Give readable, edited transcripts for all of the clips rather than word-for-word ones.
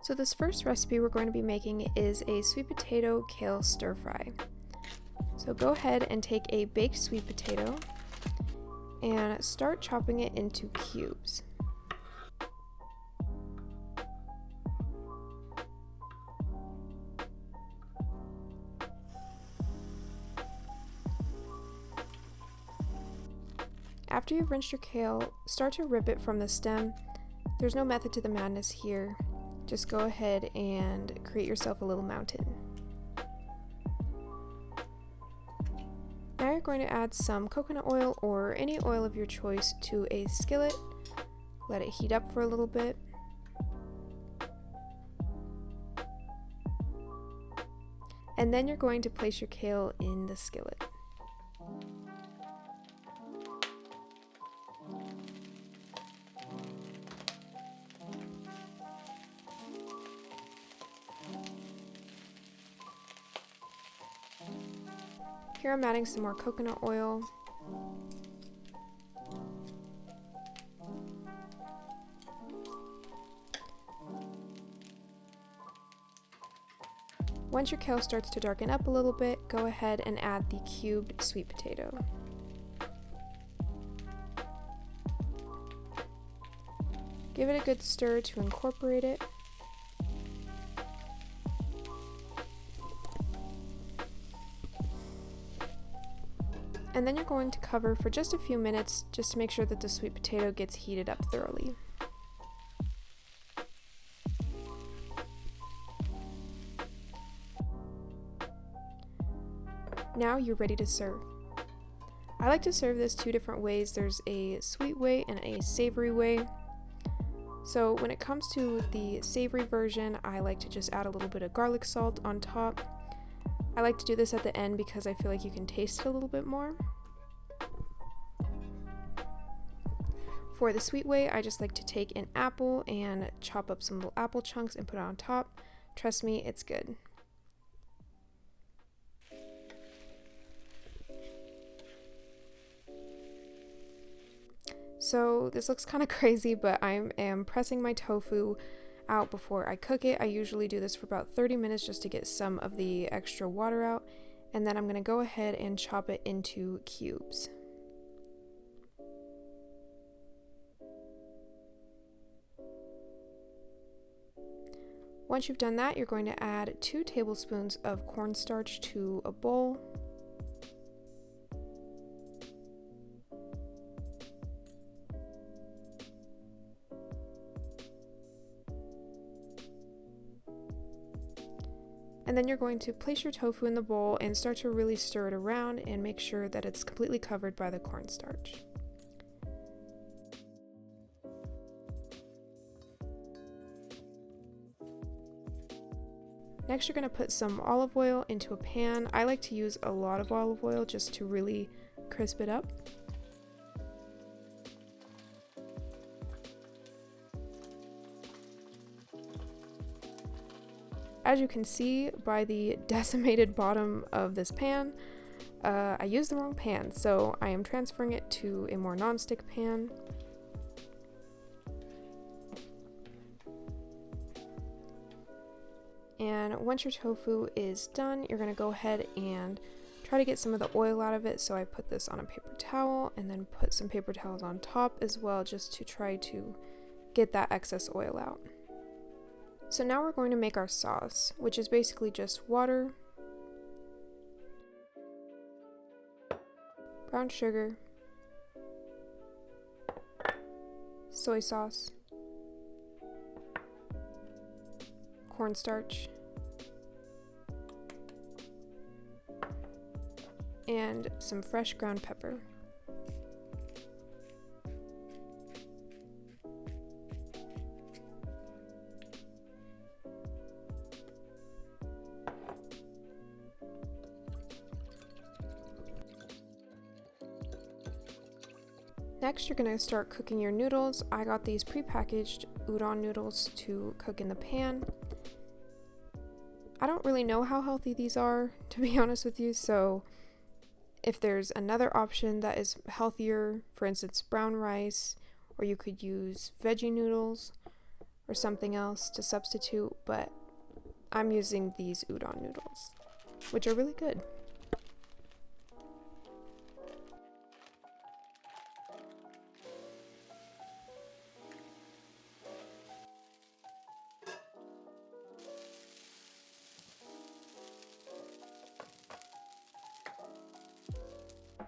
So this first recipe we're going to be making is a sweet potato kale stir fry. So go ahead and take a baked sweet potato and start chopping it into cubes. After you've rinsed your kale, start to rip it from the stem. There's no method to the madness here. Just go ahead and create yourself a little mountain. Now you're going to add some coconut oil or any oil of your choice to a skillet. Let it heat up for a little bit. And then you're going to place your kale in the skillet. Here I'm adding some more coconut oil. Once your kale starts to darken up a little bit, go ahead and add the cubed sweet potato. Give it a good stir to incorporate it. And then you're going to cover for just a few minutes just to make sure that the sweet potato gets heated up thoroughly. Now you're ready to serve. I like to serve this two different ways. There's a sweet way and a savory way. So when it comes to the savory version, I like to just add a little bit of garlic salt on top. I like to do this at the end because I feel like you can taste it a little bit more. For the sweet way, I just like to take an apple and chop up some little apple chunks and put it on top. Trust me, it's good. So this looks kind of crazy, but I am pressing my tofu out before I cook it. I usually do this for about 30 minutes just to get some of the extra water out, and then I'm going to go ahead and chop it into cubes. Once you've done that, you're going to add 2 tablespoons of cornstarch to a bowl. And then you're going to place your tofu in the bowl and start to really stir it around and make sure that it's completely covered by the cornstarch. Next, you're going to put some olive oil into a pan. I like to use a lot of olive oil just to really crisp it up. As you can see by the decimated bottom of this pan, I used the wrong pan, so I am transferring it to a more non-stick pan. And once your tofu is done, you're going to go ahead and try to get some of the oil out of it. So I put this on a paper towel and then put some paper towels on top as well, just to try to get that excess oil out. So now we're going to make our sauce, which is basically just water, brown sugar, soy sauce, cornstarch, and some fresh ground pepper. Next, you're going to start cooking your noodles. I got these pre-packaged udon noodles to cook in the pan. I don't really know how healthy these are, to be honest with you, so if there's another option that is healthier, for instance brown rice, or you could use veggie noodles, or something else to substitute, but I'm using these udon noodles, which are really good.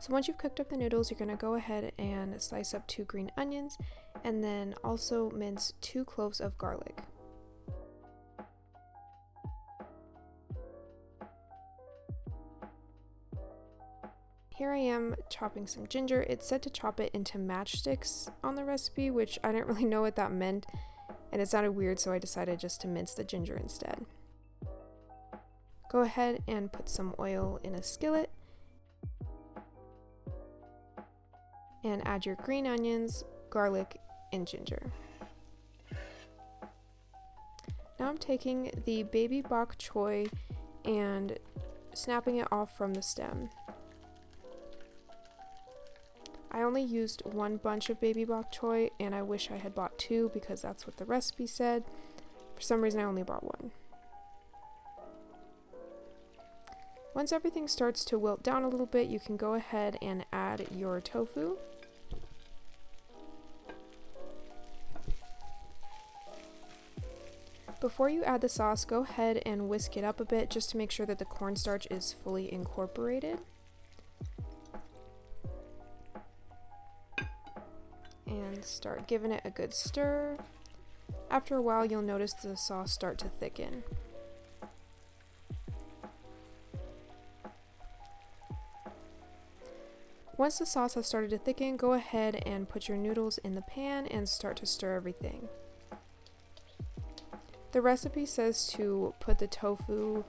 So once you've cooked up the noodles, you're going to go ahead and slice up 2 green onions and then also mince 2 cloves of garlic. Here I am chopping some ginger. It said to chop it into matchsticks on the recipe, which I didn't really know what that meant, and it sounded weird, so I decided just to mince the ginger instead. Go ahead and put some oil in a skillet and add your green onions, garlic, and ginger. Now I'm taking the baby bok choy and snapping it off from the stem. I only used 1 bunch of baby bok choy, and I wish I had bought 2 because that's what the recipe said. For some reason I only bought 1. Once everything starts to wilt down a little bit, you can go ahead and add your tofu. Before you add the sauce, go ahead and whisk it up a bit just to make sure that the cornstarch is fully incorporated. And start giving it a good stir. After a while, you'll notice the sauce start to thicken. Once the sauce has started to thicken, go ahead and put your noodles in the pan and start to stir everything. The recipe says to put the tofu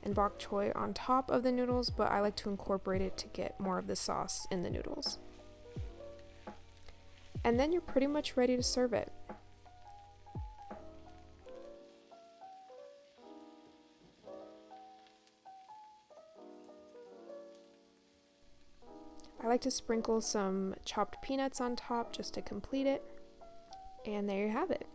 and bok choy on top of the noodles, but I like to incorporate it to get more of the sauce in the noodles. And then you're pretty much ready to serve it. I like to sprinkle some chopped peanuts on top just to complete it. And there you have it.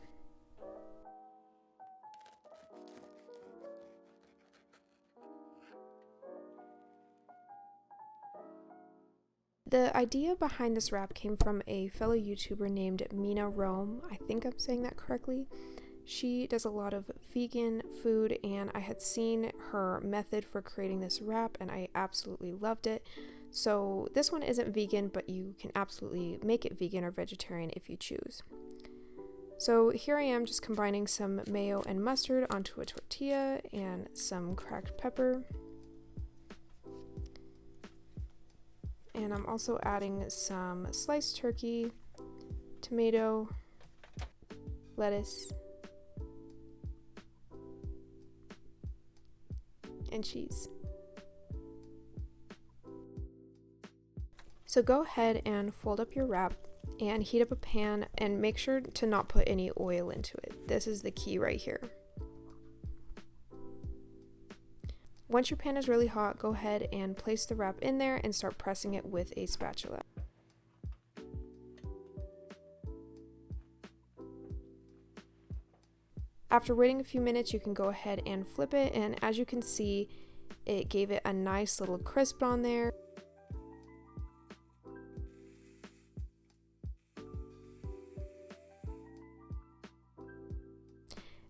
The idea behind this wrap came from a fellow YouTuber named Mina Rome. I think I'm saying that correctly. She does a lot of vegan food, and I had seen her method for creating this wrap and I absolutely loved it. So this one isn't vegan, but you can absolutely make it vegan or vegetarian if you choose. So here I am just combining some mayo and mustard onto a tortilla and some cracked pepper. And I'm also adding some sliced turkey, tomato, lettuce, and cheese. So go ahead and fold up your wrap and heat up a pan and make sure to not put any oil into it. This is the key right here. Once your pan is really hot, go ahead and place the wrap in there and start pressing it with a spatula. After waiting a few minutes, you can go ahead and flip it, and as you can see, it gave it a nice little crisp on there.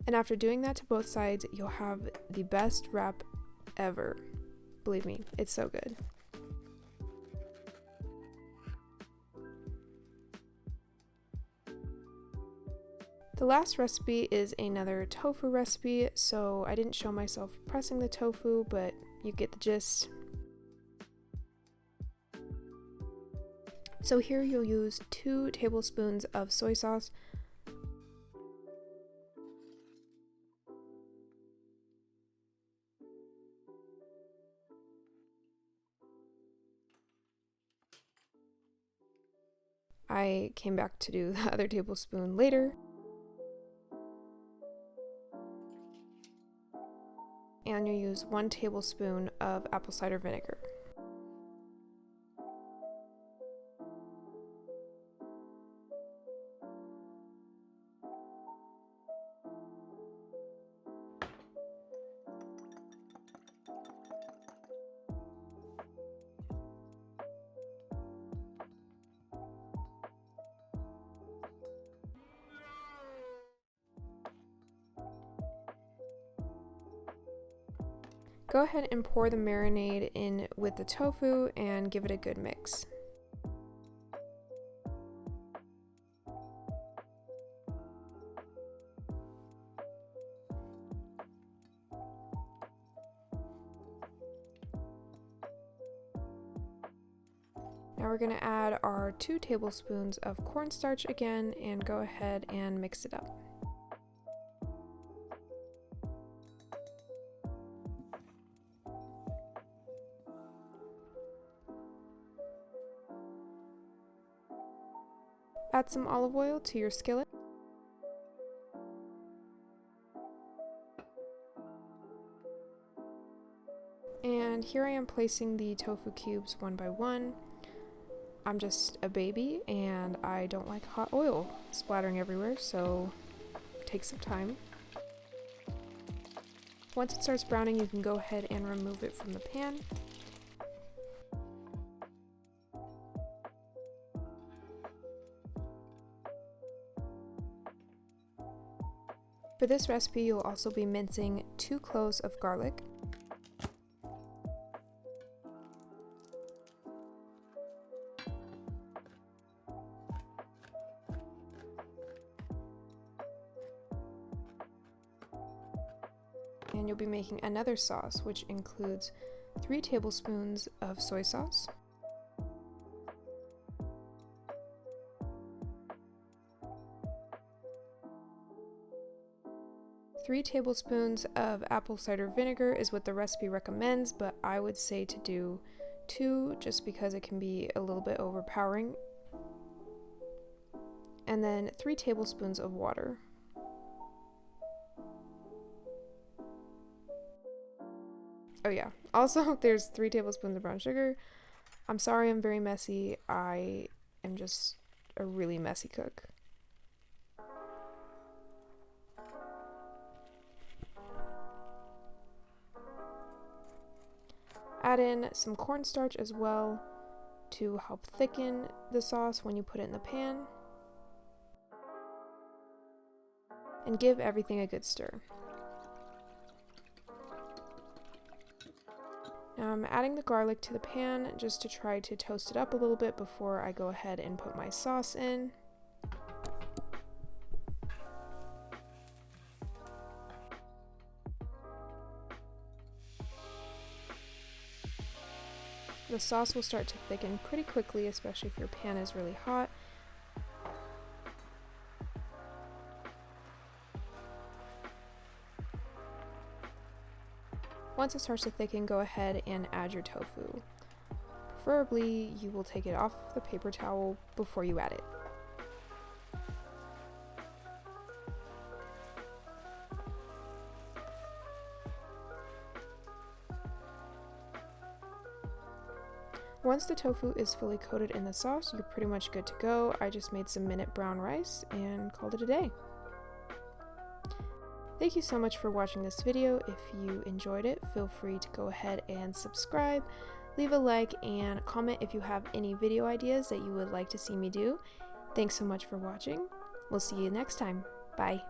And after doing that to both sides, you'll have the best wrap ever. Believe me, it's so good. The last recipe is another tofu recipe, so I didn't show myself pressing the tofu, but you get the gist. So here you'll use 2 tablespoons of soy sauce, I came back to do the other tablespoon later. And you use 1 tablespoon of apple cider vinegar. Go ahead and pour the marinade in with the tofu and give it a good mix. Now we're going to add our 2 tablespoons of cornstarch again and go ahead and mix it up. Add some olive oil to your skillet. And here I am placing the tofu cubes one by one. I'm just a baby and I don't like hot oil splattering everywhere, so take some time. Once it starts browning, you can go ahead and remove it from the pan. For this recipe, you'll also be mincing 2 cloves of garlic. And you'll be making another sauce, which includes 3 tablespoons of soy sauce, 3 tablespoons of apple cider vinegar is what the recipe recommends, but I would say to do 2 just because it can be a little bit overpowering. And then 3 tablespoons of water. Oh yeah, also there's 3 tablespoons of brown sugar. I'm sorry I'm very messy. I am just a really messy cook. Add in some cornstarch as well to help thicken the sauce when you put it in the pan. And give everything a good stir. Now I'm adding the garlic to the pan just to try to toast it up a little bit before I go ahead and put my sauce in. The sauce will start to thicken pretty quickly, especially if your pan is really hot. Once it starts to thicken, go ahead and add your tofu. Preferably, you will take it off the paper towel before you add it. Once the tofu is fully coated in the sauce, you're pretty much good to go. I just made some minute brown rice and called it a day. Thank you so much for watching this video. If you enjoyed it, feel free to go ahead and subscribe, leave a like, and comment if you have any video ideas that you would like to see me do. Thanks so much for watching. We'll see you next time. Bye.